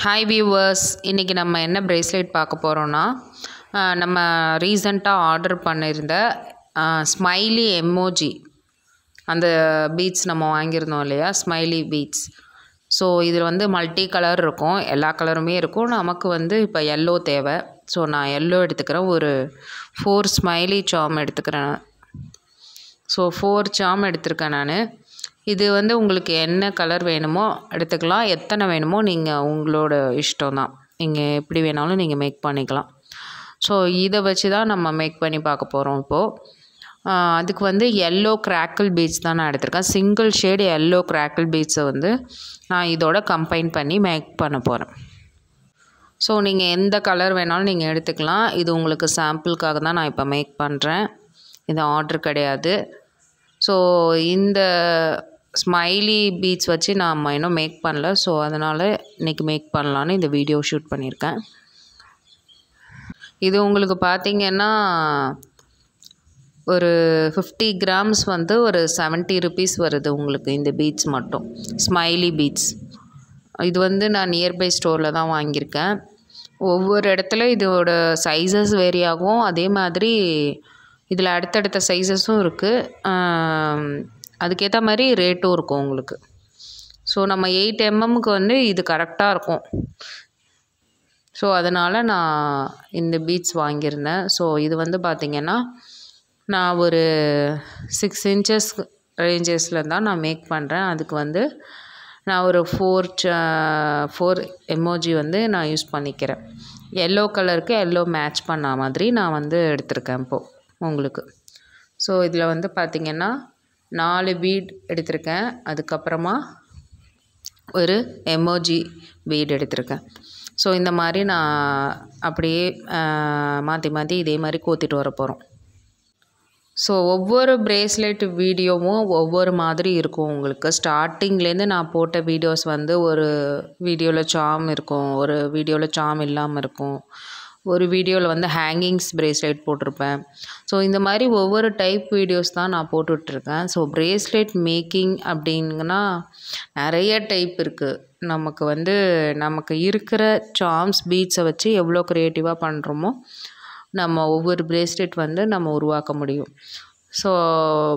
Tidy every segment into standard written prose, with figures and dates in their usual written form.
Hi viewers, இன்றைக்கி நம்ம என்ன ப்ரேஸ்லெட் பார்க்க போகிறோன்னா, நம்ம ரீசண்டாக ஆர்டர் பண்ணியிருந்த ஸ்மைலி எமோஜி அந்த பீட்ஸ் நம்ம வாங்கியிருந்தோம் இல்லையா, ஸ்மைலி பீட்ஸ். ஸோ இதில் வந்து மல்டி கலர் இருக்கும், எல்லா கலருமே இருக்கும். நமக்கு வந்து இப்போ எல்லோ தேவை. ஸோ நான் எல்லோ எடுத்துக்கிறேன். ஒரு 4 ஸ்மைலி சார்ம் எடுத்துக்கிறேன். ஸோ 4 சார்ம் எடுத்திருக்கேன் நான். இது வந்து உங்களுக்கு என்ன கலர் வேணுமோ எடுத்துக்கலாம், எத்தனை வேணுமோ நீங்கள் உங்களோட இஷ்டம் தான். நீங்கள் எப்படி வேணாலும் நீங்கள் மேக் பண்ணிக்கலாம். ஸோ இதை வச்சு தான் நம்ம மேக் பண்ணி பார்க்க போகிறோம் இப்போது. அதுக்கு வந்து எல்லோ கிராக்கிள் பீட்ஸ் தான் நான் எடுத்திருக்கேன். சிங்கிள் ஷேடு எல்லோ கிராக்கிள் பீட்ஸை வந்து நான் இதோட கம்பைன் பண்ணி மேக் பண்ண போகிறேன். ஸோ நீங்கள் எந்த கலர் வேணாலும் நீங்கள் எடுத்துக்கலாம். இது உங்களுக்கு சாம்பிளுக்காக தான் நான் இப்போ மேக் பண்ணுறேன். இது ஆர்டர் கிடையாது. ஸோ இந்த ஸ்மைலி பீட்ஸ் வச்சு நான் இன்னும் மேக் பண்ணல. ஸோ அதனால் இன்றைக்கி மேக் பண்ணலான்னு இந்த வீடியோ ஷூட் பண்ணியிருக்கேன். இது உங்களுக்கு பார்த்திங்கன்னா ஒரு 50 கிராம்ஸ் வந்து ஒரு 70 ருபீஸ் வருது உங்களுக்கு இந்த பீட்ஸ் மட்டும், ஸ்மைலி பீட்ஸ். இது வந்து நான் நியர்பை ஸ்டோரில் தான் வாங்கியிருக்கேன். ஒவ்வொரு இடத்துல இதோட சைஸஸ் வேரி ஆகும். அதே மாதிரி இதில் அடுத்தடுத்த சைஸஸும் இருக்குது. அதுக்கேற்ற மாதிரி ரேட்டும் இருக்கும் உங்களுக்கு. ஸோ நம்ம 8 mmக்கு வந்து இது கரெக்டாக இருக்கும். ஸோ அதனால் நான் இந்த பீட்ஸ் வாங்கியிருந்தேன். ஸோ இது வந்து பார்த்திங்கன்னா நான் ஒரு 6 inches ரேஞ்சஸில் தான் நான் மேக் பண்ணுறேன். அதுக்கு வந்து நான் ஒரு 4 எமோஜி வந்து நான் யூஸ் பண்ணிக்கிறேன். எல்லோ கலருக்கு எல்லோ மேட்ச் பண்ண மாதிரி நான் வந்து எடுத்திருக்கேன் இப்போது உங்களுக்கு. ஸோ இதில் வந்து பார்த்திங்கன்னா 4 பீட் எடுத்திருக்கேன். அதுக்கப்புறமா ஒரு எமோஜி பீட் எடுத்திருக்கேன். ஸோ இந்த மாதிரி நான் அப்படியே மாற்றி மாற்றி இதே மாதிரி கோத்திட்டு வர போகிறோம். ஸோ ஒவ்வொரு ப்ரேஸ்லெட் வீடியோவும் ஒவ்வொரு மாதிரி இருக்கும் உங்களுக்கு. ஸ்டார்டிங்லேருந்து நான் போட்ட வீடியோஸ் வந்து ஒரு வீடியோவில் சார்ம் இருக்கும், ஒரு வீடியோவில் சார்ம் இல்லாமல் இருக்கும், ஒரு வீடியோவில் வந்து ஹேங்கிங்ஸ் ப்ரேஸ்லெட் போட்டிருப்பேன். ஸோ இந்த மாதிரி ஒவ்வொரு டைப் வீடியோஸ் தான் நான் போட்டுட்ருக்கேன். ஸோ ப்ரேஸ்லெட் மேக்கிங் அப்படிங்கன்னா நிறைய டைப் இருக்குது. நமக்கு வந்து நமக்கு இருக்கிற சார்ம்ஸ் பீட்ஸை வச்சு எவ்வளோ க்ரியேட்டிவாக பண்ணுறோமோ நம்ம ஒவ்வொரு ப்ரேஸ்லெட் வந்து நம்ம உருவாக்க முடியும். ஸோ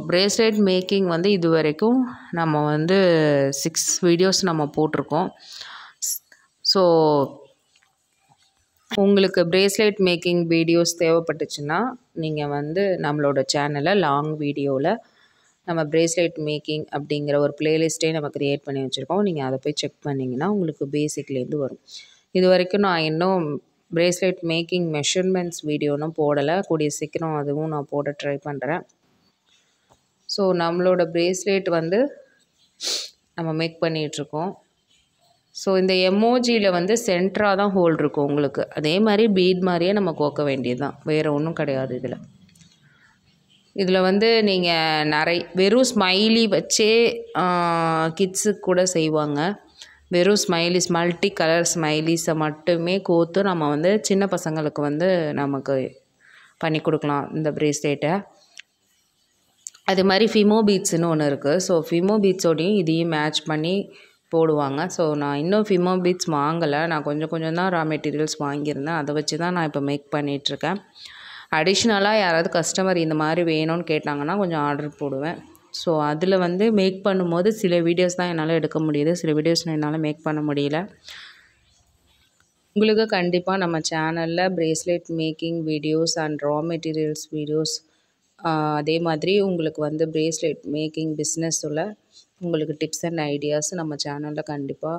ப்ரேஸ்லெட் மேக்கிங் வந்து இது வரைக்கும் நம்ம வந்து 6 வீடியோஸ் நம்ம போட்டிருக்கோம். ஸோ உங்களுக்கு ப்ரேஸ்லெட் மேக்கிங் வீடியோஸ் தேவைப்பட்டுச்சுன்னா நீங்கள் வந்து நம்மளோட சேனலை லாங் வீடியோவில் நம்ம ப்ரேஸ்லெட் மேக்கிங் அப்படிங்கிற ஒரு ப்ளேலிஸ்ட்டே நம்ம க்ரியேட் பண்ணி வச்சுருக்கோம். நீங்கள் அதை போய் செக் பண்ணிங்கன்னா உங்களுக்கு பேசிக்லேருந்து வரும். இது வரைக்கும் நான் இன்னும் ப்ரேஸ்லெட் மேக்கிங் மெஷர்மெண்ட்ஸ் வீடியோனும் போடலை. கூடிய சீக்கிரம் அதுவும் நான் போட ட்ரை பண்ணுறேன். ஸோ நம்மளோட ப்ரேஸ்லெட் வந்து நம்ம மேக் பண்ணிகிட்ருக்கோம். ஸோ இந்த எமோஜியில் வந்து சென்டராக தான் ஹோல் இருக்கும் உங்களுக்கு. அதே மாதிரி பீட் மாதிரியே நம்ம கோக்க வேண்டியது தான், வேறு ஒன்றும் கிடையாது. இதில் வந்து நீங்கள் வெறும் ஸ்மைலி வச்சே கிட்ஸுக்கு கூட செய்வாங்க. வெறும் ஸ்மைலிஸ், மல்டி கலர் ஸ்மைலிஸை மட்டுமே கோத்து நம்ம வந்து சின்ன பசங்களுக்கு வந்து நமக்கு பண்ணி கொடுக்கலாம் இந்த ப்ரேஸ்லெட்டை. அது மாதிரி ஃபிமோ பீட்ஸ்னு ஒன்று இருக்குது. ஸோ ஃபிமோ பீட்ஸோடையும் இதையும் மேட்ச் பண்ணி போடுவாங்க. ஸோ நான் இன்னும் ஃபிமோ பீட்ஸ் வாங்கலை. நான் கொஞ்சம் தான் ரா மெட்டீரியல்ஸ் வாங்கியிருந்தேன். அதை வச்சு தான் நான் இப்போ மேக் பண்ணிகிட்ருக்கேன். அடிஷ்னலாக யாராவது கஸ்டமர் இந்த மாதிரி வேணும்னு கேட்டாங்கன்னா கொஞ்சம் ஆர்டர் போடுவேன். ஸோ அதில் வந்து மேக் பண்ணும்போது சில வீடியோஸ் தான் என்னால் எடுக்க முடியுது, சில வீடியோஸ் என்னால் மேக் பண்ண முடியல. உங்களுக்கு கண்டிப்பாக நம்ம சேனலில் bracelet making videos and raw materials videos, அதே மாதிரி உங்களுக்கு வந்து ப்ரேஸ்லெட் மேக்கிங் பிஸ்னஸில் உங்களுக்கு டிப்ஸ் அண்ட் ஐடியாஸ் நம்ம சேனலில் கண்டிப்பாக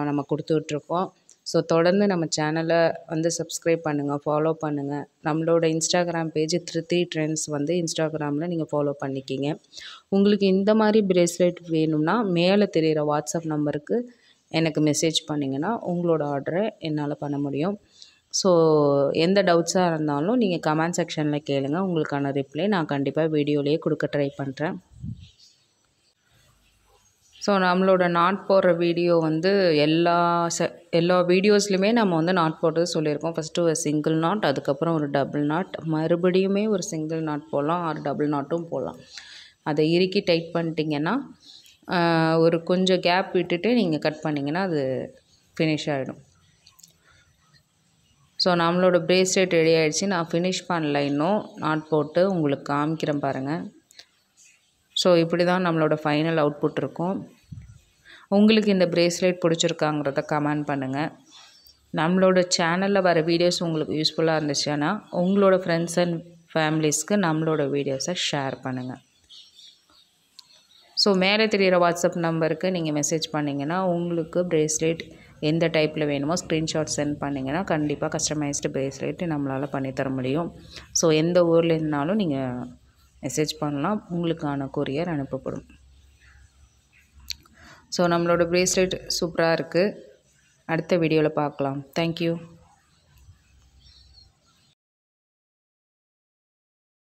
நம்ம கொடுத்துட்ருக்கோம். ஸோ தொடர்ந்து நம்ம சேனலை வந்து சப்ஸ்கிரைப் பண்ணுங்கள், ஃபாலோ பண்ணுங்கள். நம்மளோட இன்ஸ்டாகிராம் பேஜ் திருத்தி ட்ரெண்ட்ஸ் வந்து இன்ஸ்டாகிராமில் நீங்கள் ஃபாலோ பண்ணிக்கிங்க. உங்களுக்கு இந்த மாதிரி ப்ரேஸ்லெட் வேணும்னா மேலே தெரிகிற வாட்ஸ்அப் நம்பருக்கு எனக்கு மெசேஜ் பண்ணிங்கன்னா உங்களோட ஆர்டரை என்னால் பண்ண முடியும். ஸோ எந்த டவுட்ஸாக இருந்தாலும் நீங்கள் கமெண்ட் செக்ஷனில் கேளுங்கள். உங்களுக்கான ரிப்ளை நான் கண்டிப்பாக வீடியோலேயே கொடுக்க ட்ரை பண்ணுறேன். ஸோ நம்மளோட நாட் போடுற வீடியோ வந்து எல்லா வீடியோஸ்லையுமே நம்ம வந்து நாட் போடுறது சொல்லியிருக்கோம். ஃபஸ்ட்டு ஒரு சிங்கிள் நாட், அதுக்கப்புறம் ஒரு டபுள் நாட், மறுபடியுமே ஒரு சிங்கிள் நாட் போடலாம், ஒரு டபுள் நாட்டும் போடலாம். அதை இறுக்கி டைட் பண்ணிட்டீங்கன்னா ஒரு கொஞ்சம் கேப் விட்டுட்டு நீங்கள் கட் பண்ணிங்கன்னா அது ஃபினிஷ் ஆகிடும். ஸோ நம்மளோட பிரேஸ்லெட் ரெடி ஆகிடுச்சு. நான் ஃபினிஷ் பண்ணல, இன்னும் நாட் போட்டு உங்களுக்கு காமிக்கிறேன் பாருங்கள். ஸோ இப்படி தான் நம்மளோட ஃபைனல் அவுட்புட் இருக்கும். உங்களுக்கு இந்த பிரேஸ்லெட் பிடிச்சிருக்காங்கிறத கமெண்ட் பண்ணுங்கள். நம்மளோட சேனலில் வர வீடியோஸ் உங்களுக்கு யூஸ்ஃபுல்லாக இருந்துச்சுன்னா உங்களோட ஃப்ரெண்ட்ஸ் அண்ட் ஃபேமிலிஸ்க்கு நம்மளோட வீடியோஸை ஷேர் பண்ணுங்கள். ஸோ மேலே தெரிகிற வாட்ஸ்அப் நம்பருக்கு நீங்கள் மெசேஜ் பண்ணிங்கன்னா உங்களுக்கு பிரேஸ்லெட் எந்த டைப்பில் வேணுமோ ஸ்க்ரீன்ஷாட் சென்ட் பண்ணிங்கன்னா கண்டிப்பாக கஸ்டமைஸ்டு பிரேஸ்லெட் நம்மளால் பண்ணித்தர முடியும். ஸோ எந்த ஊரில் இருந்தாலும் நீங்கள் மெசேஜ் பண்ணலாம், உங்களுக்கான கொரியர் அனுப்பப்படும். ஸோ நம்மளோட பிரேஸ்லெட் சூப்பராக இருக்குது. அடுத்த வீடியோவில் பார்க்கலாம். தேங்க்யூ.